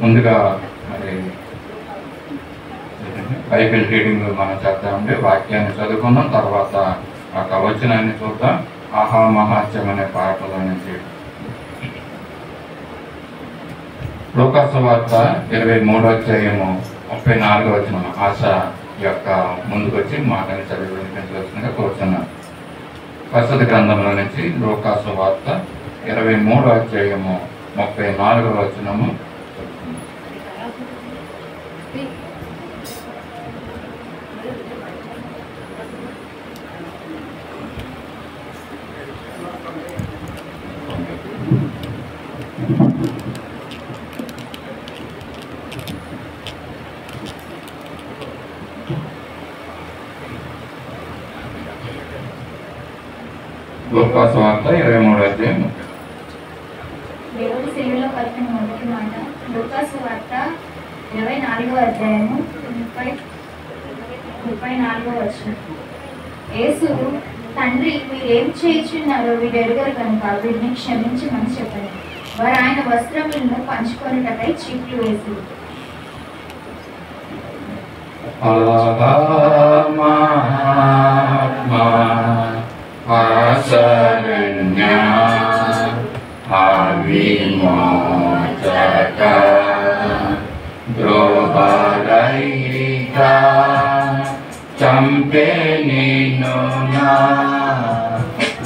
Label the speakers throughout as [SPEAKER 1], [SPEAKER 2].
[SPEAKER 1] ముందుగా మరి Bible reading మనం చేద్దామంటే వాక్యాన్ని చదువుకుందాం. తర్వాత ఆ వచనాన్ని చూద్దాం. ఆహా మహాత్యం అనే పాటలో నుంచి లూకాసు వార్త 23వ అధ్యాయము 34వ వచనం ఆశ యొక్క ముందుకు వచ్చి మాటని చదివి వినిపించవలసిందిగా కోరుతున్నాను. పరిశుద్ధ గ్రంథంలో నుంచి లూకాసు వార్త 23వ అధ్యాయము 34వ వచనము. లూకాసు వార్త 23వ అధ్యాయం
[SPEAKER 2] దేవుడి సేవలో పలికిన మొదటి మాట. లూకాసు వార్త 24వ అధ్యాయము 34వ వచనం. యేసు, తండ్రి మీరేం చేయుచున్నారో వీరు ఎరుగరు కనుక వీరిని క్షమించమని చెప్పండి. వారు ఆయన వస్త్రములను పంచుకొనుటకై చీట్లు వేసి
[SPEAKER 1] శరణ్య విమోచక ద్రోహరహిత చంపే నిన్ను నా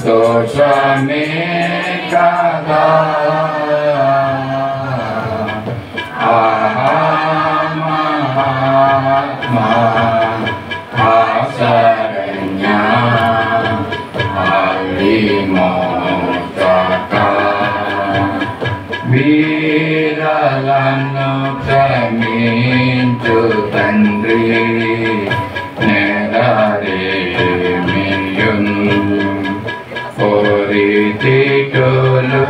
[SPEAKER 1] దోషమే కదా ఆహా మహాత్మా శరణ్య విమోచక వీరలను క్షమించు తండ్రి నెరవేమియున్ కోరితిటులు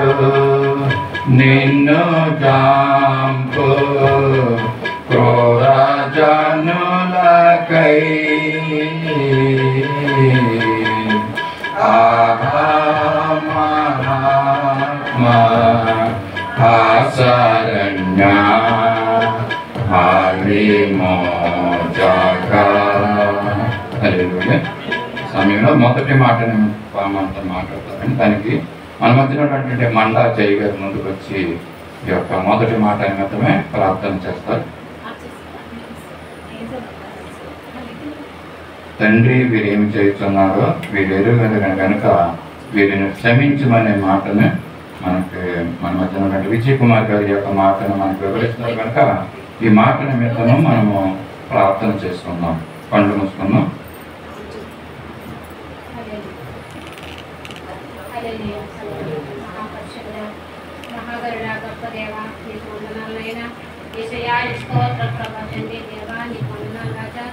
[SPEAKER 1] నిన్ను జాంపు క్రూరజనులకై ఆహా మహాత్మా శరణ్య విమోచక. సమయంలో మొదటి మాటని మనతో మాట్లాడతారని దానికి మన మధ్యలో ఉన్నటువంటి మండా జై గారు ముందుకు వచ్చి ఈ యొక్క మొదటి మాట నిమిత్తమే ప్రార్థన చేస్తారు. తండ్రి వీరేమి చేస్తున్నారో వీరు ఎరుగదు కనుక వీరిని క్షమించమనే మాటను మనకి మన మధ్య ఉన్నటువంటి విజయ్ కుమార్ గారి యొక్క మాటను మనకు వివరిస్తున్నారు కనుక ఈ మాట నిమిత్తము మనము ప్రార్థన చేసుకుందాం. కళ్ళు మూసుకుందాం.
[SPEAKER 3] మహాగరుడా గొప్ప దేవా నీకు వందనాలైనా యేసయ్యా స్తోత్ర ప్రభా తండ్రి దేవా నీకు వందనాలు రాజా.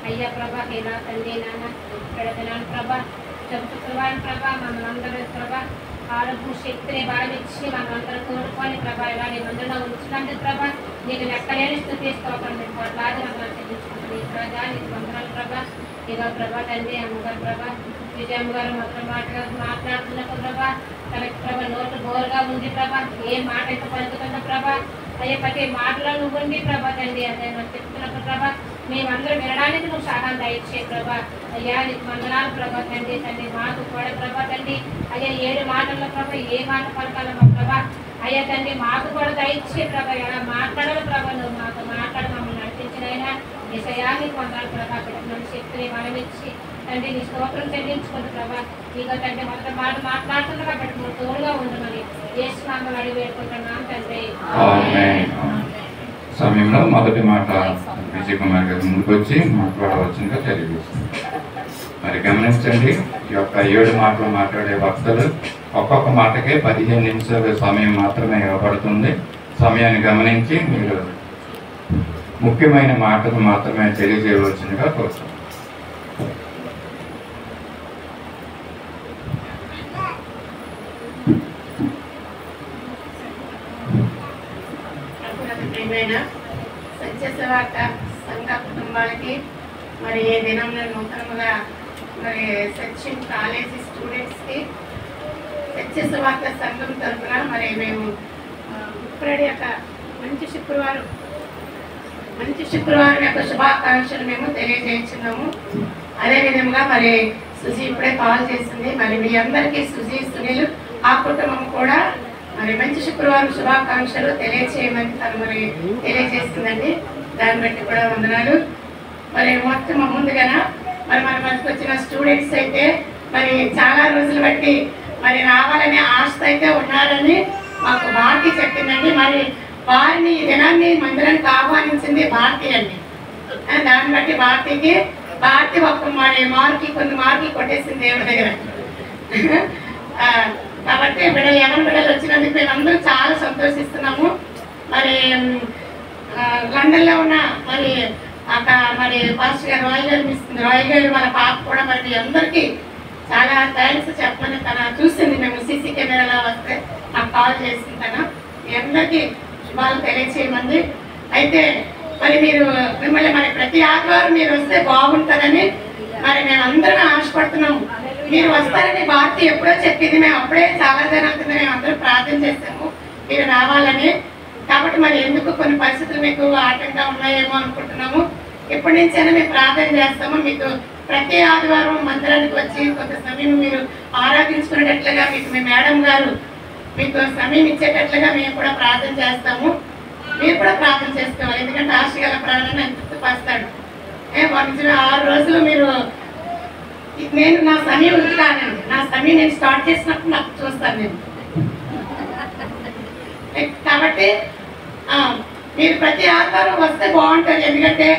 [SPEAKER 3] అయ్యా ప్రభా ఇలా తండ్రి నాన్న పెడతాను ప్రభా చెబుతూ ప్రభా మమ్మల్ని అందరూ ప్రభా ఆరోగ్య శక్తిని బాధించి మనందరూ కోరుకొని ప్రభా ఇలా నీ మందులో ఉంచినందుకు ప్రభా నీకు లెక్కలేని స్థుతి స్తోత్రం కోట్లాది మమ్మల్ని చెల్లించుకుంటుంది రాజా నీకు వందనాలు ప్రభా. ఇదో ప్రభా తండ్రి అమ్మగారు ప్రభా విజయమ్మ గారు మొత్తం మాట్లాడుతున్నప్పుడు ప్రభా తనకి ప్రభా నోటు బోరుగా ఉంది ప్రభా ఏ మాట ఎంత పలుకుతుందో ప్రభా అయ్యే ప్రతి మాటలో నువ్వు ఉండి ప్రభా తండ్రి అదే నాకు చెప్తున్నప్పుడు ప్రభా మేమందరూ వినడానికి నువ్వు సహాయం దయచే ప్రభా. అయ్యా నీకు వందనాలు ప్రభా తండ్రి తండ్రి మాకు కూడా ప్రభా తండ్రి అయ్యా 7 మాటల్లో ప్రభా ఏ మాట పలకాలమ్మా ప్రభా అయ్యా తండ్రి మాకు కూడా దయచే ప్రభా ఎలా మాట్లాడాలి ప్రభా నువ్వు మాకు మాట్లాడి మమ్మల్ని నడిపించినైనా యేసయ్యా నీకు వందనాలు ప్రభా. పెట్టిన శక్తిని మనమిచ్చి తండ్రి నీ స్తోత్రం చెల్లించుకుంది ప్రభా. నీకు తండ్రి మొదటి మాట మాట్లాడుతున్నా కాబట్టి నువ్వు తోడుగా ఉండమని యేసు నామములో అడిగి వేడుకుంటున్నాం తండ్రి.
[SPEAKER 1] సమయంలో మొదటి మాట విజయ్ కుమార్ గారు ముందుకు వచ్చి మాట్లాడవచ్చుగా తెలియజేస్తుంది. మరి గమనించండి, ఈ యొక్క 7 మాటలు మాట్లాడే వక్తలు ఒక్కొక్క మాటకే 15 నిమిషాల సమయం మాత్రమే ఇవ్వబడుతుంది. సమయాన్ని గమనించి మీరు ముఖ్యమైన మాటలు మాత్రమే తెలియజేయవలసిందిగా కోరుతున్నాను.
[SPEAKER 4] సత్యవార్త సంఘ కుటుంబాలకి మరి ఏ దినంలో నూతనముగా మరి సత్యం కాలేజీ స్టూడెంట్స్కి సత్యవార్త సంఘం తరఫున మరి మేము ఉప్రేడి యొక్క మంచి శుక్రవారం యొక్క శుభాకాంక్షలు మేము తెలియజేస్తున్నాము. అదేవిధంగా మరి సుజీ ఇప్పుడే కాల్ చేసింది. మరి మీ అందరికీ సుజీ, సునీల్, ఆ కుటుంబం కూడా మరి మంచి శుక్రవారం శుభాకాంక్షలు తెలియజేయమని తను మరి తెలియజేస్తుందండి. దాన్ని బట్టి కూడా వందనాలు. మరి మొత్తం ముందుగా మరి మన మధ్యకి వచ్చిన స్టూడెంట్స్ అయితే మరి చాలా రోజులు బట్టి మరి రావాలనే ఆశ అయితే ఉన్నారని మాకు భారతి చెప్పిందండి. మరి వారిని ఈ దినాన్ని మందిరానికి ఆహ్వానించింది భారతి అండి. దాన్ని బట్టి భారతి ఒక మరి కొన్ని మార్కులు కొట్టేసింది దేవుడి దగ్గర. కాబట్టి బిడ్డలు వచ్చినందుకు మేము అందరూ చాలా సంతోషిస్తున్నాము. మరి లండన్లో ఉన్న మరి పాస్టర్ గారు రాయ్ గారు వాళ్ళ పాప కూడా మరి మీ అందరికీ చాలా థ్యాంక్స్ చెప్పమని తన చూసింది. మేము సీసీ కెమెరాలో వస్తే నాకు కాల్ చేసింది తన. మీ అందరికీ శుభాలు తెలియచేయమంది. అయితే మరి మిమ్మల్ని మరి ప్రతి ఆదివారం మీరు వస్తే బాగుంటుందని మరి మేము అందరం ఆశపడుతున్నాము. మీరు వస్తారని భారతి ఎప్పుడో చెప్పింది. మేము అప్పుడే చాలా జనాలతో మేము అందరూ ప్రార్థన చేస్తాము మీరు రావాలని. కాబట్టి మరి ఎందుకు కొన్ని పరిస్థితులు మీకు ఆటంగా ఉన్నాయేమో అనుకుంటున్నాము. ఎప్పటి నుంచైనా మేము ప్రార్థన చేస్తాము. మీకు ప్రతి ఆదివారం మందిరానికి వచ్చి కొంత సమయం మీరు ఆరాధించుకునేటట్లుగా మీకు మీ మేడం గారు మీకు సమయం ఇచ్చేటట్లుగా మేము కూడా ప్రార్థన చేస్తాము. మీరు కూడా ప్రార్థన చేసుకోవాలి. ఎందుకంటే ఆశగల ప్రాణాన్ని ఆయన తృప్తిపరుస్తాడు. 6 రోజులు మీరు నేను నా సమయం ఉతుకానండి. నా సమయం నేను స్టార్ట్ చేసినప్పుడు నాకు చూస్తాను నేను. కాబట్టి మీరు ప్రతి ఆదివారం వస్తే బాగుంటుంది. ఎందుకంటే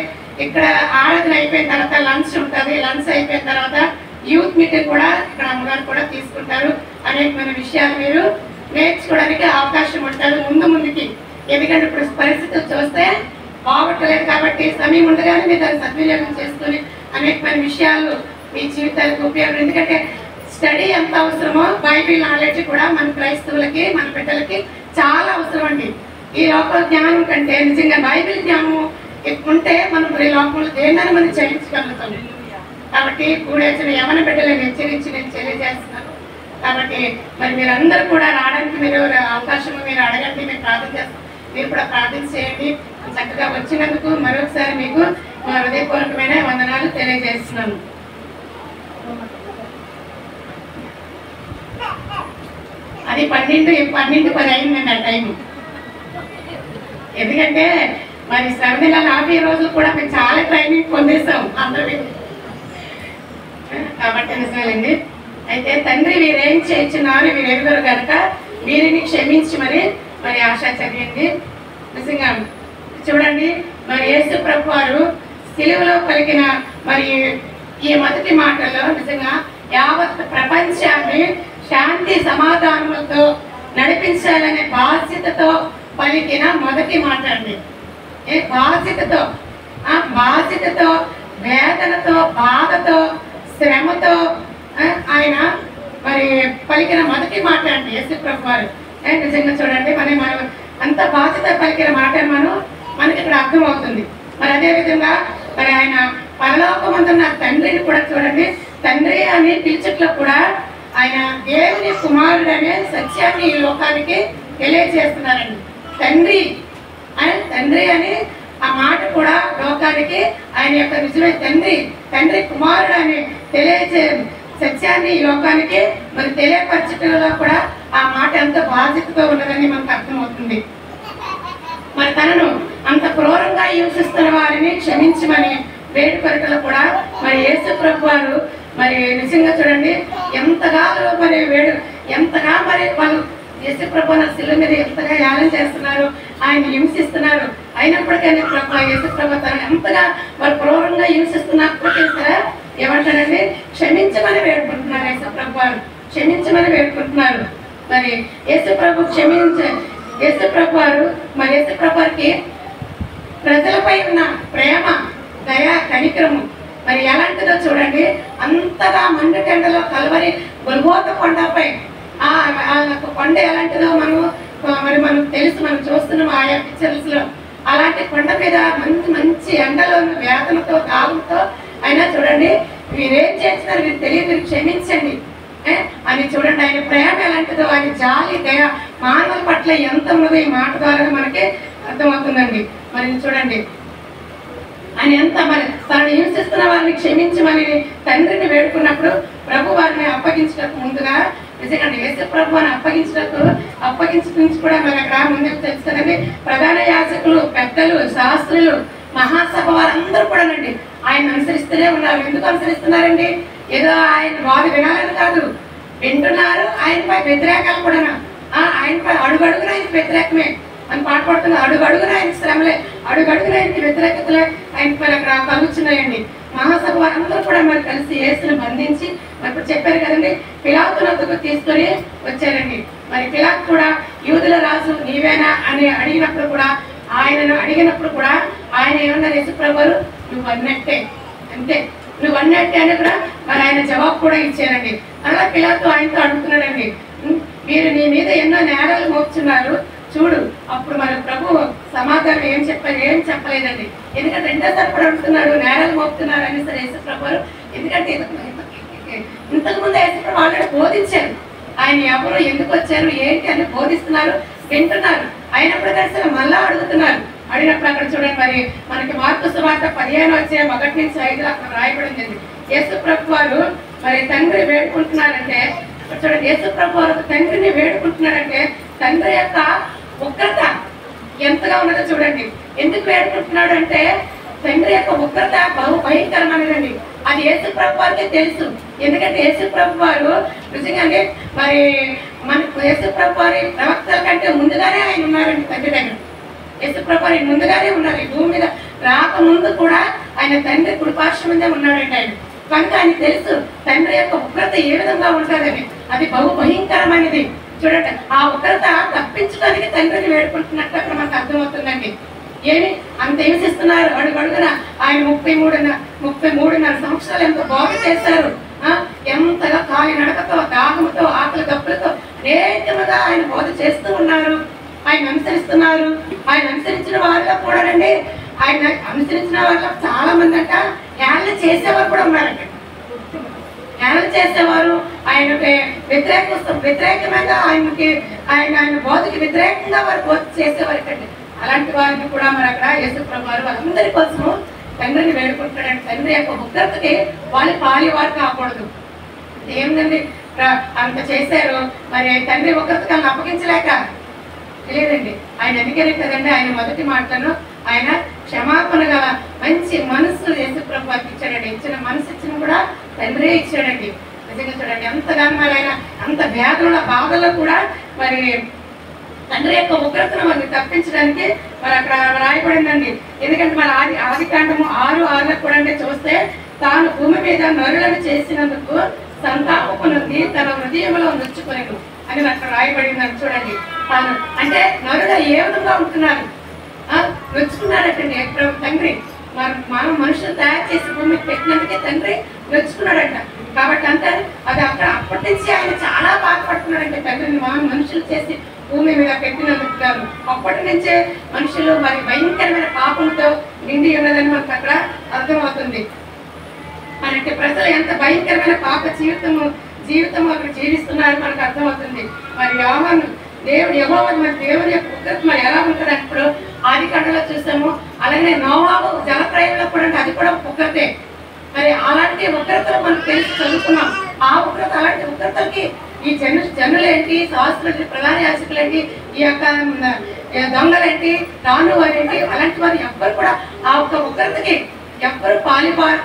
[SPEAKER 4] ఇక్కడ ఆరాధన అయిపోయిన తర్వాత లంచ్ ఉంటుంది. లంచ్ అయిపోయిన తర్వాత యూత్ మీటింగ్ కూడా ఇక్కడ అమ్మగారు కూడా తీసుకుంటారు. అనేకమైన విషయాలు మీరు నేర్చుకోవడానికి అవకాశం ఉంటుంది ముందుకి. ఎందుకంటే ఇప్పుడు పరిస్థితులు చూస్తే బాగొట్టలేదు కాబట్టి సమయం ఉండగానే మీరు దాన్ని సద్వినియోగం చేసుకుని అనేకమైన విషయాలు మీ జీవితాలకు ఉపయోగం. ఎందుకంటే స్టడీ ఎంత అవసరమో బైబిల్ నాలెడ్జ్ కూడా మన క్రైస్తవులకి మన బిడ్డలకి చాలా అవసరం అండి. ఈ లోక జ్ఞానం కంటే నిజంగా బైబిల్ జ్ఞానం ఉంటే మనం ఈ లోకంలో దేన్నైనా మనం చేయించగలుగుతాం. కాబట్టి కూడేసిన యవన బిడ్డలను హెచ్చరించి నేను తెలియజేస్తున్నాను. కాబట్టి మరి మీరందరూ కూడా రావడానికి మీరు అవకాశం మీరు అడగండి. మేము ప్రార్థన చేస్తాం. మీరు కూడా ప్రార్థన చేయండి. చక్కగా వచ్చినందుకు మరొకసారి మీకు మా హృదయపూర్వకమైన వందనాలు తెలియజేస్తున్నాను. అది 12:10 అయిందండి ఆ టైం. ఎందుకంటే మరి 7.5 రోజులు కూడా మేము చాలా ట్రైనింగ్ పొందేసాం అందరూ. కాబట్టి నిజమేనండి. అయితే తండ్రి వీరేం చేయించున్నారు వీరెరుగురు కనుక వీరిని క్షమించి మరి ఆశ చదివింది. నిజంగా చూడండి మరి యేసు ప్రభు వారు సిలువలో పలికిన మరి ఈ మొదటి మాటల్లో నిజంగా యావత్ ప్రపంచాన్ని శాంతి సమాధానములతో నడిపించాలనే బాధ్యతతో పలికిన మొదటి మాట అండి. బాధ్యతతో వేదనతో బాధతో శ్రమతో ఆయన మరి పలికిన మొదటి మాట అండి యేసు ప్రభు వారు. నిజంగా చూడండి మనం అంత బాధ్యత పలికిన మాట మనకి ఇక్కడ అర్థమవుతుంది. మరి అదేవిధంగా మరి ఆయన పరలోకమందున్న తండ్రిని కూడా చూడండి. తండ్రి అని పిలుచుట్లో కూడా ఆయన దేవుని కుమారుడు అనే సత్యాన్ని ఈ లోకానికి తెలియజేస్తున్నారండి. తండ్రి అని ఆ మాట కూడా లోకానికి ఆయన యొక్క నిజమైన తండ్రి కుమారుడు అని సత్యాన్ని ఈ లోకానికి మరి తెలియపరచడంలో కూడా ఆ మాట ఎంత బాధ్యతతో ఉన్నదని మనకు అర్థమవుతుంది. మరి తనను అంత క్రూరంగా హింసిస్తున్న వారిని క్షమించమని వేడుకొరకలు కూడా మరి యేసు ప్రభు వారు మరి నిజంగా చూడండి ఎంతగా మరి వాళ్ళు యేసు ప్రభు శిలువ మీద ఎంతగా యాగం చేస్తున్నారు, ఆయన హింసిస్తున్నారు. అయినప్పటికీ యేసు ప్రభు తనను ఎంతగా వాళ్ళు క్రూరంగా హింసిస్తున్నప్పటికీ సరే ఏమంటారండి క్షమించమని వేడుకుంటున్నారు. యేసు ప్రభు వారు క్షమించమని వేడుకుంటున్నారు. మరి యేసు ప్రభు వారు మరి యేసు ప్రభు వారికి ప్రజలపై ఉన్న ప్రేమ దయ కనికరము మరి ఎలాంటిదో చూడండి. అంతగా మండుటెండలో కల్వరి గొల్గోతా కొండపై ఆ కొండ ఎలాంటిదో మనం తెలుసు, మనం చూస్తున్నాం ఆయా పిక్చర్స్ లో. అలాంటి కొండ మీద మంచి ఎండలో వేదనతో దాహంతో అయినా చూడండి వీరేం చేస్తున్నారు మీరు తెలియదు, మీరు క్షమించండి అని చూడండి. ఆయన ప్రేమ ఎలాంటిదో, ఆయన జాలి దయ మానవుల పట్ల ఎంత ఉన్నదో ఈ మాట ద్వారా మనకి అర్థమవుతుందండి. మరి చూడండి ఆయన ఎంత మరి తనని హింసిస్తున్న వారిని క్షమించమని తండ్రిని వేడుకున్నప్పుడు ప్రభు వారిని అప్పగించడానికి ముందుగా నిజంగా యేసు ప్రభు అని అప్పగించి కూడా మరి అక్కడ ముందుకు తెలుస్తుందండి. ప్రధాన యాజకులు, పెద్దలు, శాస్త్రులు, మహాసభ వారందరూ కూడానండి ఆయన అనుసరిస్తూనే ఉన్నారు. ఎందుకు అనుసరిస్తున్నారండి? ఏదో ఆయన వారు వినాలని కాదు, వింటున్నారు. ఆయనపై వ్యతిరేకాలు కూడా ఆయనపై అడుగడుగున ఆయనకి వ్యతిరేకమే అని పాట పడుతున్నారు. అడుగడుగున ఆయనకి శ్రమలే, అడుగడుగున ఆయనకి వ్యతిరేకతలే ఆయనపై అక్కడ కలుగుతున్నాయండి. మహాసభ వారందరూ కూడా మరి కలిసి యేసును బంధించి మరి ఇప్పుడు చెప్పారు కదండి, పిలాతు వద్దకు తీసుకొని వచ్చారండి. మరి పిలాతు కూడా యూదుల రాజు నీవేనా అని అడిగినప్పుడు కూడా ఆయన ఏమన్నారు? యేసు ప్రభువు నువ్వు అన్నట్టే, అంతే నువ్వు అన్నట్టే అని కూడా మరి ఆయన జవాబు కూడా ఇచ్చారండి. అలా పిలాతు ఆయనతో అడుగుతున్నాడండి, మీరు నీ మీద ఎన్నో నేరాలు మోపుతున్నారు చూడు. అప్పుడు మన ప్రభు సమాధానం ఏం చెప్పలేదండి. ఎందుకంటే రెండోసారి కూడా అడుగుతున్నాడు, నేరాలు మోపుతున్నారు అని సరే యేసు ప్రభు. ఎందుకంటే ఇంతకుముందు యేసు ప్రభు ఆల్రెడీ బోధించారు. ఆయన ఎవరు, ఎందుకు వచ్చారు, ఏంటి అని బోధిస్తున్నారు, వింటున్నారు. అయినప్పుడు కలిసి మళ్ళా అడుగుతున్నారు. అడిగినప్పుడు అక్కడ చూడండి మరి మనకి మార్కు సువార్త 15:1-5 అక్కడ రాయబడింది. యేసు ప్రభు వారు మరి తండ్రి వేడుకుంటున్నారంటే చూడండి, యేసు ప్రభు వారు తండ్రిని వేడుకుంటున్నారంటే తండ్రి యొక్క ఉగ్రత ఎంతగా ఉన్నదో చూడండి. ఎందుకు వేడుకుంటున్నాడు అంటే తండ్రి యొక్క ఉగ్రత బహు భయంకరమైనదండి. అది యేసు ప్రభు వారికి తెలుసు. ఎందుకంటే యేసు ప్రభు వారు నిజంగానే మరి మనకు యేసు ప్రభు వారి ప్రవక్తల కంటే ముందుగానే ఆయన ఉన్నారండి. తండ్రి దగ్గర యేసు ప్రభు వారి ముందుగానే ఉన్నారు. ఈ భూమి మీద రాకముందు కూడా ఆయన తండ్రి కుడిపార్శ్వం మీదే ఉన్నాడండి ఆయన. కనుక ఆయన తెలుసు తండ్రి యొక్క ఉగ్రత ఏ విధంగా ఉంటుందని. అది బహు భయంకరమైనది. చూడండి, ఆ ఉగ్రత తప్పించడానికి తండ్రిని వేడుకుంటున్నట్టు అక్కడ మనకు అర్థమవుతుందండి. ఏమి అంత హింసిస్తున్నారు అడుగడుగున. ఆయన 33.5 సంవత్సరాలు ఎంత బోధ చేశారు. ఎంతగా కాలి నడకతో, దాహంతో, ఆకలి దప్పులతో అనేకముగా ఆయన బోధ చేస్తూ ఉన్నారు. ఆయన అనుసరిస్తున్నారు. ఆయన అనుసరించిన వారిలో కూడానండి, ఆయన అనుసరించిన వారిలో చాలా మంది అంట హేళన చేసేవారు కూడా ఉన్నారంట. హేళన చేసేవారు, ఆయనకి వ్యతిరేకంగా ఆయన బోధకి వ్యతిరేకంగా వారు బోధ చేసేవారు కండి. అలాంటి వారిని కూడా మరి అక్కడ యేసు ప్రభు వారు అందరి కోసము తండ్రిని వేడుకుంటున్నాడు. తండ్రి యొక్క ఉగ్రతకి వాళ్ళు పాలివారు కాకూడదు. ఏమిటండి అంత చేశారు, మరి తండ్రి ఉగ్రతకి వాళ్ళని అప్పగించలేక లేదండి. ఆయన అందుకనే కదండి ఆయన మొదటి మాటలను ఆయన క్షమాపణ గల మంచి మనసు యేసు ప్రభు వారికి ఇచ్చాడండి. ఇచ్చిన మనసు ఇచ్చిన కూడా తండ్రే ఇచ్చాడండి. నిజంగా చూడండి ఎంతగానో మరి ఆయన అంత వ్యాధుల బాధలో కూడా మరి తండ్రి యొక్క ఉగ్రతను మనకి తప్పించడానికి మరి అక్కడ రాయబడిందండి. ఎందుకంటే మన ఆదికాండము 6:6 కూడా చూస్తే తాను భూమి మీద నరులను చేసినందుకు సంతాపము నుండి తన హృదయంలో నొచ్చుకొనెను అని అక్కడ రాయబడిందని చూడండి. తాను అంటే నరుడు ఏ విధంగా ఉంటున్నారు, నొచ్చుకున్నాడటండి తండ్రి. మనం మనుషులు తయారు చేసి భూమికి పెట్టినందుకే తండ్రి నొచ్చుకున్నాడట. కాబట్టి అంటే అది అక్కడ అప్పటి నుంచి ఆయన చాలా బాధపడుతున్నాడంటే తండ్రిని మనుషులు చేసి భూమి మీద పెట్టినందుకు గాను. అప్పటి నుంచే మనుషులు మరి భయంకరమైన పాపంతో నిండి ఉన్నదని మనకు అక్కడ అర్థమవుతుంది. మనకి ప్రజలు ఎంత భయంకరమైన పాప జీవితం అక్కడ జీవిస్తున్నారు మనకు అర్థమవుతుంది. మరి దేవుని యొక్క ఉగ్రత మరి ఎలా ఉంటుంది అప్పుడు ఆదికాండలో చూసాము. అలాగే నోవాహు జలప్రయంలో కూడా అది కూడా ఉగ్రతే. మరి అలాంటి ఉగ్రతలు మనకు తెలిసి చదువుకున్నాం. ఆ ఉగ్రత అలాంటి ఉగ్రతలకి ఈ జనులేంటి, శాస్త్రులు, ప్రధాన యాజకులేంటి, ఈ యొక్క దొంగలేంటి, రానువారేంటి, అలాంటి వారు ఎవ్వరు కూడా ఆ ఒక్క ఉగ్రతకి ఎవ్వరు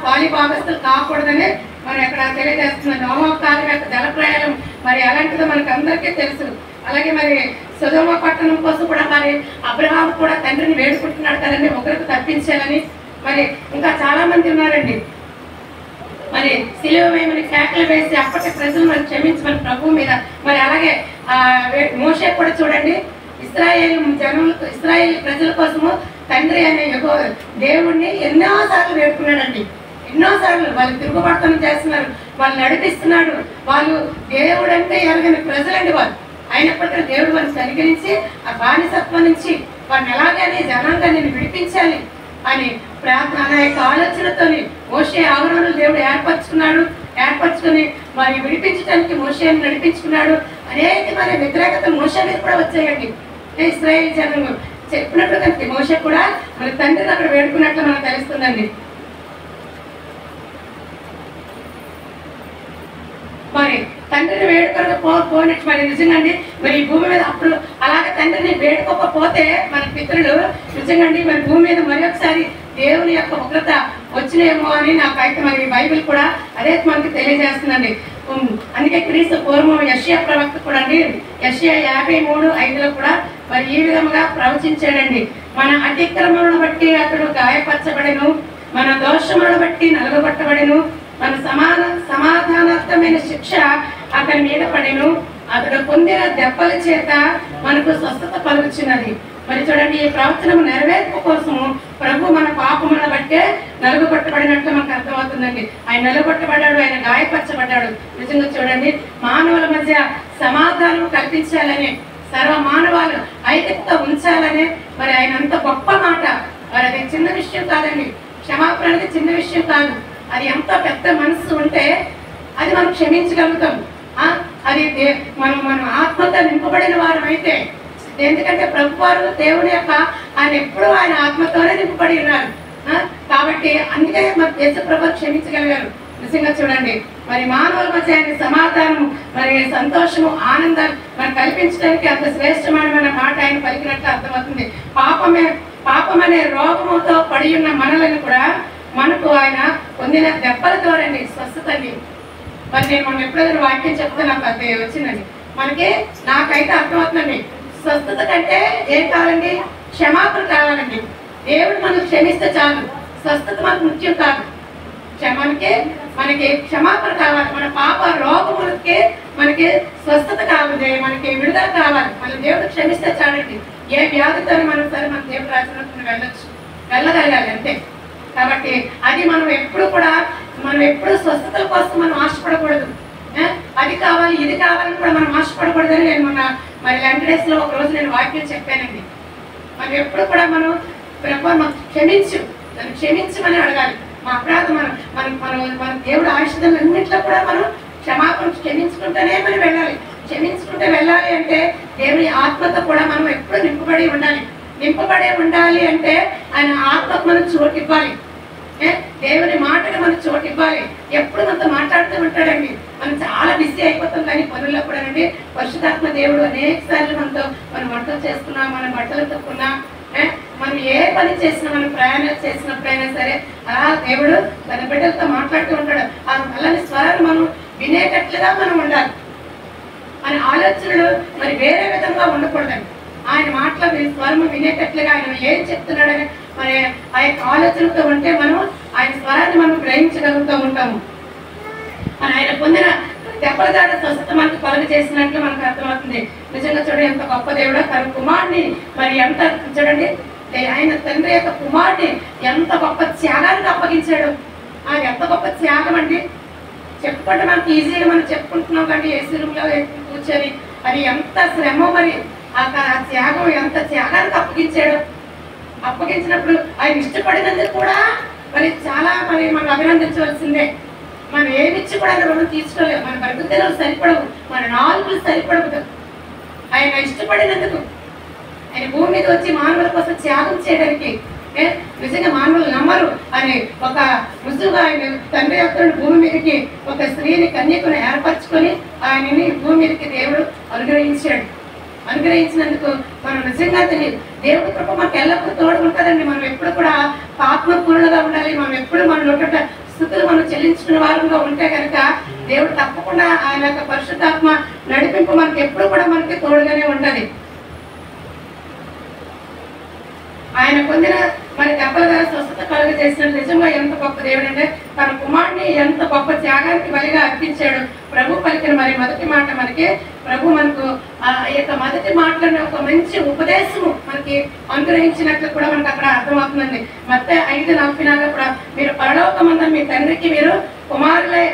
[SPEAKER 4] పాలిభాగస్తులు కాకూడదని మరి అక్కడ తెలియజేస్తున్నారు. నోవాహు కాలం యొక్క జలప్రయాణం మరి అలాంటిదో మనకు అందరికీ తెలుసు. అలాగే మరి సొదొమ పట్టణం కోసం కూడా మరి అబ్రహాము కూడా తండ్రిని వేడుకుంటున్నాడు కదండి ఉగ్రత తప్పించాలని. మరి ఇంకా చాలా మంది ఉన్నారండి. మరి సిలువ వేయమని కేకలు వేసి అప్పటి ప్రజలు మరి క్షమించమని ప్రభు మీద. మరి అలాగే మోషే కూడా చూడండి ఇశ్రాయేల్ ప్రజల కోసము తండ్రి అనే దేవుణ్ణి ఎన్నోసార్లు వేడుకున్నాడండి. ఎన్నోసార్లు వాళ్ళు తిరుగుబాటుతనం చేస్తున్నారు, వాళ్ళు నడిపిస్తున్నాడు. వాళ్ళు దేవుడు అంటే ఎరగని ప్రజలండి వాళ్ళు. అయినప్పటికీ దేవుడు వారిని పరిగణించి ఆ బానిసత్వం నుంచి వారిని ఎలాగైనా జనాంగా నేను విడిపించాలి అని ప్రార్థన యొక్క ఆలోచనతోని మోషే ఆవరణలు దేవుడు ఏర్పరచుకుని మరి విడిపించడానికి మోషేని నడిపించుకున్నాడు. అనేక మరి వ్యతిరేకత మోషే మీద కూడా వచ్చాయండి. ఇశ్రాయేల్ జనం చెప్పినట్లుగా మోషే కూడా మన తండ్రిని అక్కడ వేడుకున్నట్లు మనకు తెలుస్తుందండి. మరి తండ్రిని వేడుకలకు పోనట్టు మరి నిజంగాండి మరి ఈ భూమి మీద అప్పుడు అలాగే తండ్రిని వేడుకోకపోతే మన పితరులు నిజంగాండి మరి భూమి మీద మరొకసారి దేవుని యొక్క ఉగ్రత వచ్చినేమో అని నాకైతే మరి బైబిల్ కూడా అదే మనకి తెలియజేస్తుందండి. అందుకే క్రీస్తు పూర్వం యెషయా ప్రవక్త కూడా అండి యెషయా 53:5 కూడా మరి ఈ విధంగా ప్రవచించాడండి. మన అతిక్రమలను బట్టి అతడు గాయపరచబడెను, మన దోషములను బట్టి నలుగబట్టబడెను, మన సమాధానార్థమైన శిక్ష అతని మీద పడెను, అతడు పొందిన దెబ్బల చేత మనకు స్వస్థత కలుగుచున్నది. మరి చూడండి ఈ ప్రవచనం నెరవేర్పు కోసము ప్రభు మన పాపములను బట్టే నలుగుబట్టబడినట్లు మనకు అర్థమవుతుందండి. ఆయన నలుగుబట్టబడ్డాడు, ఆయన గాయపరచబడ్డాడు. నిజంగా చూడండి మానవుల మధ్య సమాధానం కల్పించాలని, సర్వ మానవాలు ఐక్యత ఉంచాలని మరి ఆయన అంత గొప్ప మాట. మరి అది చిన్న విషయం కాదండి. క్షమాపణ అనేది చిన్న విషయం కాదు. అది ఎంత పెద్ద మనసు ఉంటే అది మనం క్షమించగలుగుతాం. అది మనం ఆత్మతో నింపబడిన వారం అయితే, ఎందుకంటే ప్రభువారు దేవుని యొక్క ఆయన ఎప్పుడూ ఆయన ఆత్మతోనే నింపబడి ఉన్నారు కాబట్టి అందుకే మరి యేసు ప్రభు క్షమించగలిగారు. నిజంగా చూడండి మరి మానవుల మధ్య ఆయన సమాధానం మరి సంతోషము ఆనందాన్ని మరి కల్పించడానికి అంత శ్రేష్టమైన మాట ఆయన పలికినట్లు అర్థమవుతుంది. పాపం అనే రోగముతో పడి ఉన్న మనలను కూడా మనకు ఆయన పొందిన దెబ్బల ద్వారా స్వస్థతని. మరి నేను మనం ఎప్పుడైనా వాక్యం చెప్తే నాకు అది వచ్చిందండి. మనకి నాకైతే అర్థమవుతుందండి. స్వస్థత కంటే ఏం కావాలండి? క్షమాపణ కావాలండి. దేవుడు మనకు క్షమిస్తే చాలు, స్వస్థత మనకు ముఖ్యం కాదు. మనకి క్షమాపణ కావాలి, మన పాప రోగములకి మనకి స్వస్థత కావాలి, మనకి విడుదల కావాలి. మన దేవుడు క్షమిస్తే చాలండి. ఏ వ్యాధితో మనం సరే మన దేవుడు రాసినట్టు వెళ్ళగలగాలి అంతే. కాబట్టి అది మనం ఎప్పుడు స్వస్థతల కోసం మనం ఆశపడకూడదు. అది కావాలి ఇది కావాలని కూడా మనం ఆశపడకూడదని నేను మొన్న మరి వెంకటేష్ లో ఒక రోజు నేను వాక్యం చెప్పానండి. మనం ఎప్పుడు కూడా మనం నన్ను క్షమించమని అడగాలి. మా అపరాధం మన దేవుడు ఆశీర్వాదాలన్నింటిలో కూడా మనం క్షమాపణ క్షమించుకుంటూనే మనం వెళ్ళాలి. క్షమించుకుంటే వెళ్ళాలి అంటే దేవుని ఆత్మతో కూడా మనం ఎప్పుడు నింపబడి ఉండాలి అంటే ఆయన ఆత్మకు మనం చోటివ్వాలి. దేవుని మాటగా మనం చోటివ్వాలి. ఎప్పుడు మనతో మాట్లాడుతూ ఉంటాడండి. మనం చాలా బిజీ అయిపోతాం కానీ పనుల్లో కూడా అండి పరిశుద్ధాత్మ దేవుడు అనేక సార్లు మనం వంటలు చేసుకున్నా, మనం బట్టలు తక్కున్నా, మనం ఏ పని చేసినా, మనం ప్రయాణాలు చేసినప్పుడైనా సరే అలా దేవుడు తన బిడ్డలతో మాట్లాడుతూ ఉంటాడు. అలాంటి స్వరాలు మనం వినేటట్లుగా మనం ఉండాలి. మన ఆలోచనలు మరి వేరే విధంగా ఉండకూడదండి. ఆయన మాటలో స్వరము వినేటట్లుగా ఆయన ఏం చెప్తున్నాడని మరి ఆ యొక్క ఆలోచనతో ఉంటే మనం ఆయన స్వరాన్ని మనం గ్రహించగలుగుతూ ఉంటాము. ఆయన పొందిన దెబ్బల ద్వారా స్వస్థత మనకు కలుగ చేసినట్లు మనకు అర్థమవుతుంది. నిజంగా చూడండి ఎంత గొప్ప దేవుడో. తన కుమారుని మరి ఎంత చూడండి ఆయన తండ్రి యొక్క కుమారుని ఎంత గొప్ప త్యాగానికి అప్పగించాడు. అది ఎంత గొప్ప త్యాగం అండి. చెప్పుకుంటే మనకి ఈజీగా మనం చెప్పుకుంటున్నాం కానీ ఏసీ రూమ్లో కూర్చొని అది ఎంత శ్రమ. మరి ఆ త్యాగం ఎంత త్యాగానికి అప్పగించినప్పుడు ఆయన ఇష్టపడినందుకు కూడా మరి చాలా మనం అభినందించవలసిందే. మనం ఏమిచ్చి కూడా రుణం తీసుకోలేము. మన బతుకుదెలు సరిపడవు, మన నాలుగులు సరిపడవు. ఆయన ఇష్టపడినందుకు ఆయన భూమి మీద వచ్చి మానవుల కోసం త్యాగం చేయడానికి నిజంగా మానవులు నమ్మరు అని ఒక రుజువుగా ఆయన తండ్రి యొక్క భూమి మీదకి ఒక స్త్రీని కన్యకుని ఏర్పరచుకొని ఆయనని భూమి మీదకి దేవుడు అనుగ్రహించినందుకు మనం నిజంగా తెలియదు. దేవుడి కృప మనకు ఎల్లప్పుడూ తోడు ఉంటుందండి. మనం ఎప్పుడు కూడా ఆత్మపూర్ణగా ఉండాలి. మనం ఎప్పుడు మన నోట స్థుతులు మనం చెల్లించుకున్న వారంగా ఉంటే కనుక దేవుడు తప్పకుండా ఆయన యొక్క పరిశుద్ధాత్మ నడిపింపు మనకి ఎప్పుడు కూడా మనకి తోడుగానే ఉండాలి. ఆయన పొందిన మరి దెబ్బల ద్వారా స్వస్థత కలుగ చేసిన నిజంగా ఎంత గొప్ప దేవుడు అంటే తన కుమారుడిని ఎంత గొప్ప త్యాగానికి బలిగా అర్పించాడు. ప్రభు పలికిన మరి మొదటి మాట మనకి ప్రభు మనకు ఆ యొక్క మొదటి మాటలోనే ఒక మంచి ఉపదేశము మనకి అనుగ్రహించినట్లు కూడా మనకు అక్కడ అర్థమవుతుందండి. మత్తయి 5:44 కూడా మీరు పరలోకమందు మీ తండ్రికి మీరు కుమారులై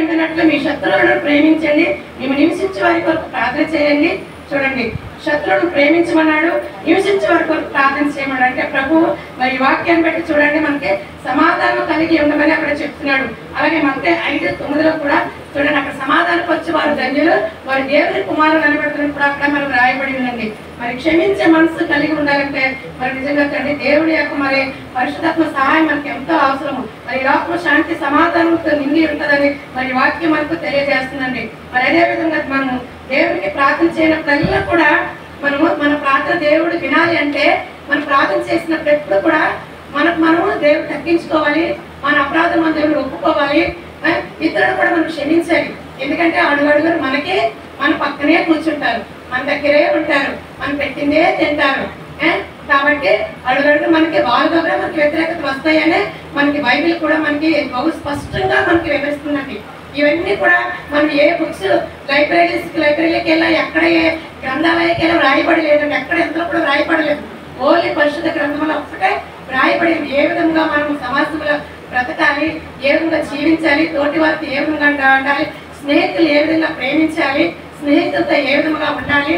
[SPEAKER 4] ఉండినట్లు మీ శత్రువులను ప్రేమించండి, మేము నివసించే వారి కొరకు ప్రార్థన చేయండి. చూడండి, శత్రువులను ప్రేమించమన్నాడు, హింసించే వారి కొరకు ప్రార్థన చేయమన్నాడు. అంటే ప్రభు మరి వాక్యాన్ని బట్టి చూడండి మనకి సమాధానం కలిగి ఉండమని అక్కడ చెప్తున్నాడు. అలాగే మత్తయి 5:9 కూడా చూడండి అక్కడ సమాధానం వచ్చి వారు ధన్యులు, వారి దేవుని కుమారులు నిలబెడుతున్నప్పుడు అక్కడ మనకు రాయబడి ఉందండి. మరి క్షమించే మనసు కలిగి ఉండాలంటే మరి నిజంగా తండ్రి దేవుడి యొక్క మరి పరిశుద్ధాత్మ సహాయం మనకి ఎంతో అవసరము. మరి లోకంలో శాంతి సమాధానంతో నిండి ఉంటుందని మరి వాక్యం మనకు తెలియజేస్తుందండి. మరి అదేవిధంగా మనము దేవుడికి ప్రార్థన చేయనప్పుడల్లా కూడా మన ప్రార్థన దేవుడు వినాలి అంటే మనం ప్రార్థన చేసినప్పుడు ఎప్పుడు కూడా మనము దేవుడు తగ్గించుకోవాలి, మన అపరాధం మన దేవుడు ఒప్పుకోవాలి, ఇతరులు కూడా మనం క్షమించాలి. ఎందుకంటే అడుగడుగురు మనకి మన పక్కనే కూర్చుంటారు, మన దగ్గరే ఉంటారు, మనం పెట్టిందే తింటారు. కాబట్టి అడుగడుగు మనకి వాళ్ళ దగ్గర మనకి వ్యతిరేకత వస్తాయనే మనకి బైబిల్ కూడా మనకి బహు స్పష్టంగా మనకి వివరిస్తుందండి. ఇవన్నీ కూడా మనం ఏ బుక్స్ లైబ్రరీకి వెళ్ళా, ఎక్కడ ఏ గ్రంథాలయకి వెళ్ళి వ్రాయబడి లేదండి, ఎక్కడ ఎంతలో కూడా వ్రాయబడలేదు. ఓన్లీ పరిశుద్ధ గ్రంథంలో ఒక్కటే వ్రాయబడింది. ఏ విధంగా మనం సమాజంలో బ్రతకాలి, ఏ విధంగా జీవించాలి, తోటి వారికి ఏ విధంగా ఉండాలి, స్నేహితులు ఏ విధంగా ప్రేమించాలి, స్నేహితులతో ఏ విధంగా ఉండాలి,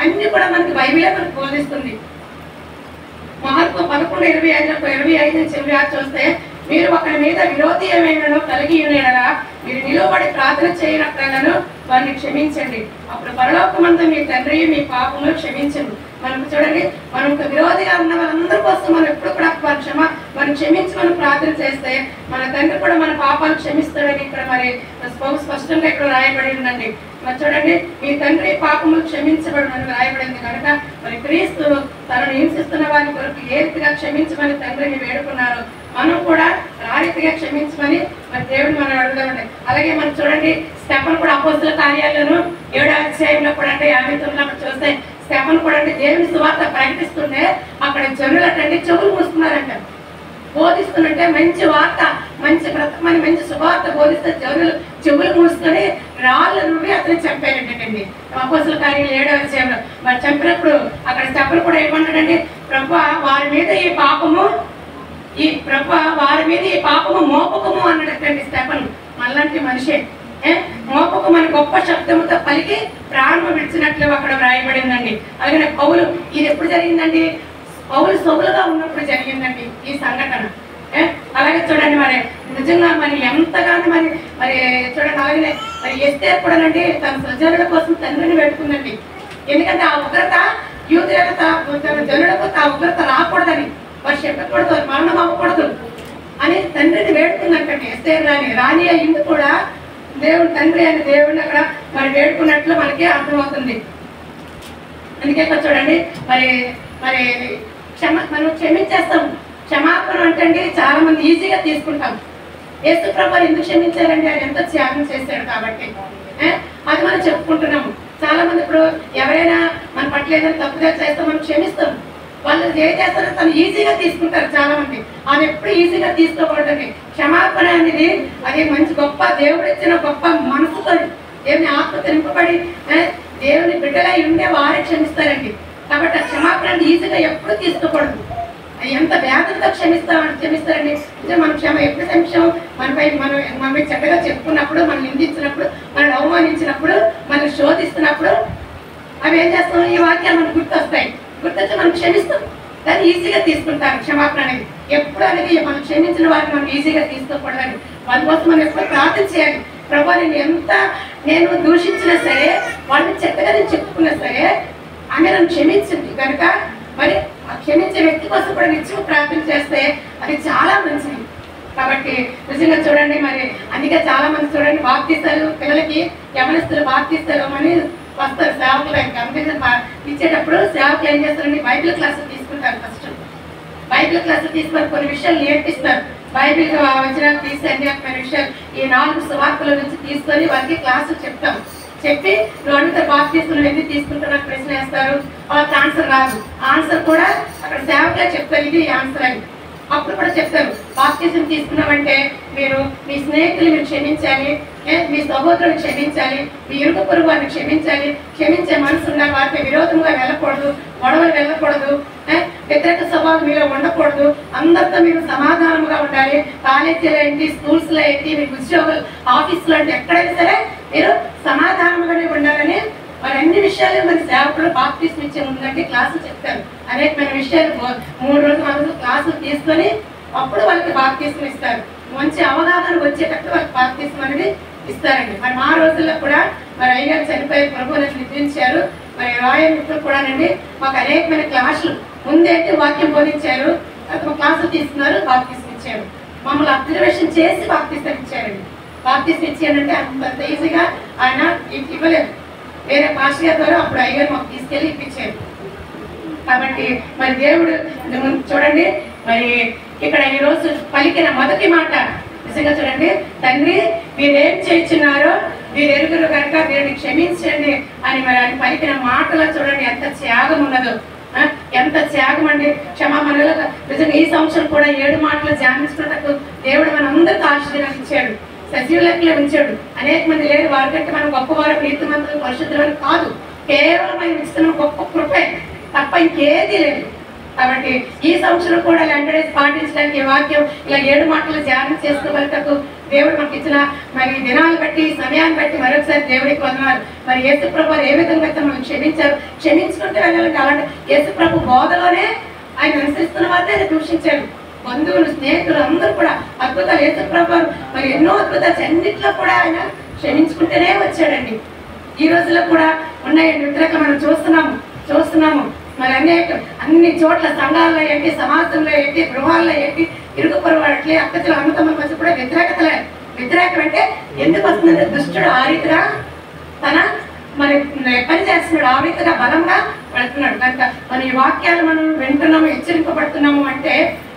[SPEAKER 4] అన్ని కూడా మనకి బైబిలే మనకు బోధిస్తుంది. మార్కు 11:25-26 చూస్తే, మీరు ఒకరి మీద విరోధి ఏమైనా కలిగి ఉండగా మీరు నిలబడి ప్రార్థన చేయనట్లుగాను వారిని క్షమించండి, అప్పుడు పరలోకమందు మీ తండ్రి మీ పాపములు క్షమించండి. మనకు చూడండి, మనకు విరోధిగా ఉన్న వాళ్ళందరి కోసం మనం ఎప్పుడు కూడా మనం క్షమించి మనం ప్రార్థన చేస్తే మన తండ్రి కూడా మన పాపాలు క్షమిస్తాడని ఇక్కడ మరి స్పష్టంగా ఇక్కడ రాయబడి ఉందండి. మరి చూడండి, మీ తండ్రి పాపములు క్షమించబడి రాయబడింది కనుక మరి క్రీస్తు తనను హింసిస్తున్న వారి కొరకు ఏ రీతిగా క్షమించమని తండ్రిని వేడుకున్నారు, మనం కూడా ఆ రీతిగా క్షమించమని మరి దేవుడు మనం అడుగుదామండి. అలాగే మనం చూడండి, స్టెఫన్ కూడా అపోస్తుల కార్యాలను 7వ అధ్యాయంలో కూడా అంటే 59 చూస్తే స్టెఫన్ కూడా అంటే దేవుని సువార్త ప్రకటిస్తుంటే అక్కడ జనులు అంటే చెవులు మూస్తున్నారంట. బోధిస్తుంటే మంచి వార్త, మంచి బ్రతకమని మంచి శుభవార్త బోధిస్తే చెవులు మూసుకొని రాళ్ళు నుండి అతను చంపారంటండి. అపోస్తుల కార్యాలు 7వ అధ్యాయంలో మరి చంపినప్పుడు అక్కడ స్టెఫన్ కూడా ఏమన్నాడండి, ప్రభువా వారి మీద ఈ పాపము మోపకము అన్నాడటండి స్టెఫన్. మళ్ళంటి మనిషే మోపకు మన గొప్ప శబ్దముతో పలికి ప్రాణం విడిచినట్లు అక్కడ వ్రాయబడిందండి. అలాగే పౌలు, ఇది ఎప్పుడు జరిగిందండి, పౌలు సొగులుగా ఉన్నప్పుడు జరిగిందండి ఈ సంఘటన. అలాగే చూడండి, మరి నిజంగా మరి ఎంతగానో మరి చూడండి, అలాగే మరి ఎస్తేర్ కూడానండి తన ప్రజల కోసం తండ్రిని పెట్టుకుందండి. ఎందుకంటే ఆ ఉగ్రత జనులకు ఆ ఉగ్రత రాకూడదని, వారు చెప్పకూడదు, మరణం అవ్వకూడదు అని తండ్రిని వేడుకుందంటండి. ఎస్తేర్ రాణి అయింది కూడా దేవుడు తండ్రి అని దేవుడిని అక్కడ మరి వేడుకున్నట్లు మనకి అర్థమవుతుంది. అందుకే చూడండి, మరి మనం క్షమించేస్తాం. క్షమాపణ అంటే చాలా మంది ఈజీగా తీసుకుంటాం. యేసు ప్రభువు ఎందుకు క్షమించారండి, ఆయన ఎంత త్యాగం చేశాడు కాబట్టి అది మనం చెప్పుకుంటున్నాము. చాలా మంది ఇప్పుడు ఎవరైనా మన పట్ల ఏదైనా తప్పుగా చేస్తాం మనం క్షమిస్తాం, వాళ్ళు ఏ చేస్తారో తను ఈజీగా తీసుకుంటారు చాలా మంది. ఆమె ఎప్పుడు ఈజీగా తీసుకోకూడదండి. క్షమాపణ అనేది అది మంచి గొప్ప దేవుడు ఇచ్చిన గొప్ప మనసుతో దేవుని ఆత్మ నింపబడి దేవుని బిడ్డలై ఉండే వారే క్షమిస్తారండి. కాబట్టి ఆ క్షమాపణ ఈజీగా ఎప్పుడు తీసుకోకూడదు. ఎంత వేదనతో క్షమిస్తారండి. మనం ఎప్పుడు క్షమించాం, మనపై చెడ్డగా చెప్పుకున్నప్పుడు, మనం నిందించినప్పుడు, మనల్ని అవమానించినప్పుడు, మనం శోధిస్తున్నప్పుడు అవి ఏం చేస్తాం, ఈ వాక్యాలు మనకు గుర్తొస్తాయి. గుర్తొచ్చి మనం క్షమిస్తాం, దాన్ని ఈజీగా తీసుకుంటారు. క్షమాపణ అనేది ఎప్పుడు అనేది మనం క్షమించిన వారిని మనం ఈజీగా తీసుకోకూడదని వాళ్ళ కోసం మనం ఎప్పుడు ప్రార్థన చేయాలి. ప్రభా నేను దూషించినా సరే, వాళ్ళని చెత్తగా నేను చెప్పుకున్నా సరే ఆమె నన్ను క్షమించింది కనుక మరి ఆ క్షమించే వ్యక్తి కోసం కూడా నిత్యం ప్రార్థన చేస్తే అది చాలా మంచిది. కాబట్టి నిజంగా చూడండి, మరి అందుకే చాలా మంది చూడండి బాప్తిస్తారు, పిల్లలకి యవనస్తులు బాప్తిస్తారు అని వస్తారు సేవకులు. ఇచ్చేటప్పుడు సేవకులు ఏం చేస్తారండి, బైబిల్ క్లాసులు తీసుకుంటారు. ఫస్ట్ బైబిల్ క్లాసులు తీసుకొని కొన్ని విషయాలు నేర్పిస్తారు. బైబిల్ వచనాలు తీసి అన్ని రకమైన విషయాలు ఈ 4 సువార్తల నుంచి తీసుకొని వారికి క్లాసులు చెప్తాం. చెప్పి నువ్వు అడిగితే బాప్తిస్టులు ఎందుకు తీసుకుంటున్నా ప్రశ్న వేస్తారు, వాళ్ళకి ఆన్సర్ రాదు. ఆన్సర్ కూడా అక్కడ సేవకులే చెప్తారు, ఇది ఆన్సర్ అని. అప్పుడు కూడా చెప్తారు, బాప్తిజం తీసుకున్నామంటే మీరు మీ స్నేహితులు మీరు క్షమించాలి, మీ సహోదరుని క్షమించాలి, మీ ఇరుగు పొరుగు వారిని క్షమించాలి, క్షమించే మనసు ఉండాలి, వారికి విరోధంగా వెళ్ళకూడదు, గొడవలు వెళ్ళకూడదు, వ్యతిరేక స్వభావం మీలో ఉండకూడదు, అందరితో మీరు సమాధానంగా ఉండాలి. కాలేజీలో ఏంటి, స్కూల్స్లో ఏంటి, మీ ఉద్యోగులు ఆఫీసులో అంటే ఎక్కడైనా సరే మీరు సమాధానంగానే ఉండాలని మరి అన్ని విషయాలు మన సేవకులు బాప్తిజం ఇచ్చే ముందంటే క్లాసులు చెప్తారు. అనేకమైన విషయాలు 3 రోజులు 4 రోజులు క్లాసులు తీసుకొని అప్పుడు వాళ్ళకి బాప్తిజం ఇస్తారు. మంచి అవగాహన వచ్చేటప్పుడు వాళ్ళకి బాప్తిజం అనేది ఇస్తారండి. మరి మా రోజుల్లో కూడా మరి అయ్యగారు చనిపోయి ప్రభువులను నిద్రించారు. మరి రాయల్ మిత్రులు కూడానండి మాకు అనేకమైన క్లాసులు ముందేంటి వాక్యం బోధించారు, తర్వాత క్లాసులు తీసుకున్నారు, బాప్తిసం ఇచ్చారు. మమ్మల్ని అబ్జర్వేషన్ చేసి బాప్తిసం ఇచ్చారండి. బాప్తిసం ఇచ్చారంటే అంత ఈజీగా ఆయన ఇవ్వలేదు. వేరే పాస్టర్ గారి ద్వారా అప్పుడు అయ్యారు మాకు తీసుకెళ్ళి ఇప్పించారు. కాబట్టి మరి దేవుడు చూడండి, మరి ఇక్కడ ఈరోజు పలికిన మొదటి మాట నిజంగా చూడండి, తండ్రి మీరేం చేస్తున్నారో మీరు ఎరుగురు కనుక వీరిని క్షమించండి అని మరి ఆయన పలికిన మాటలో చూడండి ఎంత త్యాగం ఉన్నదో, ఎంత త్యాగం అండి. క్షమాపణలో నిజంగా ఈ సంవత్సరం కూడా 7 మాటలు ధ్యానించుకున్నట్టు దేవుడు మనందరికీ ఆశీర్వాదం ఇచ్చాడు, సజీవులకి ఉంచాడు. అనేక మంది లేరు, వారికంటే మనం గొప్పవారు, నీతిమంతులు, పరిశుద్ధులు కాదు, కేవలం ఆయన ఇస్తున్న గొప్ప కృపే తప్ప ఇంకేదీ లేదు. కాబట్టి ఈ సంవత్సరం కూడా వెంటనే పాటించడానికి ఈ వాక్యం ఇలా 7 మాటలు ధ్యానం చేసుకోగలుగుతూ దేవుడు మనకి ఇచ్చిన మరి దినాలు బట్టి సమయాన్ని బట్టి మరొకసారి దేవుడికి వందనాలు. మరి యేసుప్రభు ఏ విధంగా అయితే మనం క్షమించారు, క్షమించుకుంటే వెళ్ళాలంటే అలాంటి యేసుప్రభు బోధలోనే ఆయన అనుసరిస్తున్న వారిని ఆయన దూషించారు. బంధువులు, స్నేహితులు అందరూ కూడా అద్భుతాలు యేసుప్రభు మరి ఎన్నో అద్భుతాలు అన్నింటిలో కూడా ఆయన క్షమించుకుంటూనే వచ్చాడండి. ఈ రోజుల్లో కూడా ఉన్నాయండి వ్యతిరేక మనం చూస్తున్నాము మరి అన్ని చోట్ల సంఘాల్లో ఏంటి, సమాజంలో ఏంటి, గృహాల్లో ఏంటి, ఇరుగు పొరవాట్లే అక్కచెల అన్నతమ్ముల మధ్య కూడా వ్యతిరేకం అంటే ఎందుకు వస్తుందంటే దుష్టుడు ఆ రీతిగా తన మరి పని చేస్తున్నాడు, ఆ రీతిగా బలంగా వెళ్తున్నాడు. కనుక మన ఈ వాక్యాలు మనం వింటున్నాము, హెచ్చరింపబడుతున్నాము అంటే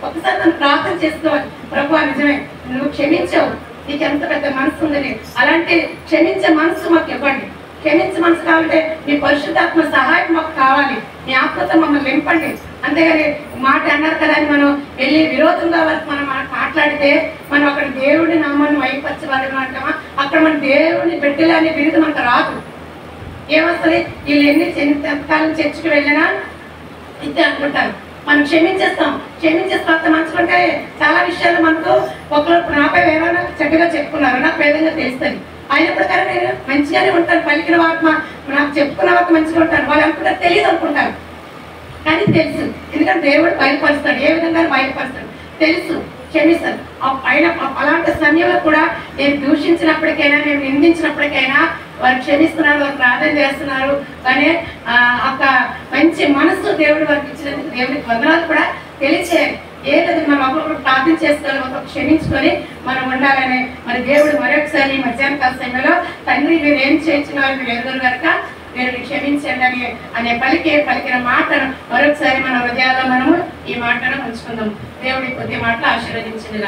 [SPEAKER 4] ఒకసారి మనం ప్రార్థన చేసుకోవాలి. ప్రభువా నిజమే నువ్వు క్షమించావు, నీకు ఎంత పెద్ద మనసు ఉందని, అలాంటి క్షమించే మనసు మాకు ఇవ్వండి. క్షమించే మనసు కావాలంటే మీ పరిశుద్ధాత్మ సహాయం మాకు కావాలి, మీ ఆత్మతో మమ్మల్ని నింపండి. అంతేగాని మాట అన్నారు కదా అని మనం వెళ్ళి విరోధంగా వరకు మనం మాట్లాడితే మనం అక్కడ దేవుడి నామాన్ని మైపరచవాలని అంటామా, అక్కడ మన దేవుడిని బిడ్డలు అనే బిరుదు మనకు రాదు. ఏమొస్తుంది, వీళ్ళు ఎంతకాలం చర్చికి వెళ్ళినా ఇంతే అనుకుంటారు. మనం క్షమించేస్తాం, క్షమించేస్తాం మంచుకుంటే చాలా విషయాలు మనకు ఒకరు నాపై వేరైనా చక్కగా చెప్పుకున్నారు, నాకు వేదంగా తెలుస్తుంది. ఆయన ప్రకారం నేను మంచిగానే ఉంటాను, పలికిన వాత్మ నాకు చెప్పుకున్న వార్త మంచిగా ఉంటాను. వాళ్ళు అనుకుంటారు తెలియదు అనుకుంటారు, కానీ తెలుసు. ఎందుకంటే దేవుడు బయలుపరుస్తాడు, ఏ విధంగా బయలుపరుస్తాడు తెలుసు, క్షమిస్తాడు. ఆయన అలాంటి సమయంలో కూడా నేను దూషించినప్పటికైనా, నేను నిందించినప్పటికైనా వారు క్షమిస్తున్నారు, వారు ప్రార్థన చేస్తున్నారు. కానీ ఒక మంచి మనసు దేవుడు వారికి ఇచ్చినందుకు దేవుడికి వందనాలు కూడా తెలియచేయాలి. ఏదైతే మనం ఒకరికొకరు ప్రార్థన చేసుకోవాలి, ఒకరు క్షమించుకొని మనం ఉండాలని మరి దేవుడు మరొకసారి మధ్యాహ్న కాల సమయంలో తండ్రి మీరు ఏం చేయించున్నారు మీరు ఎదురు కనుక మీరు క్షమించండి అనే పలికిన మాటను మరొకసారి మన హృదయాల్లో మనము ఈ మాటను ఉంచుకుందాం. దేవుడి కొద్ది మాటలు ఆశీర్వదించింది.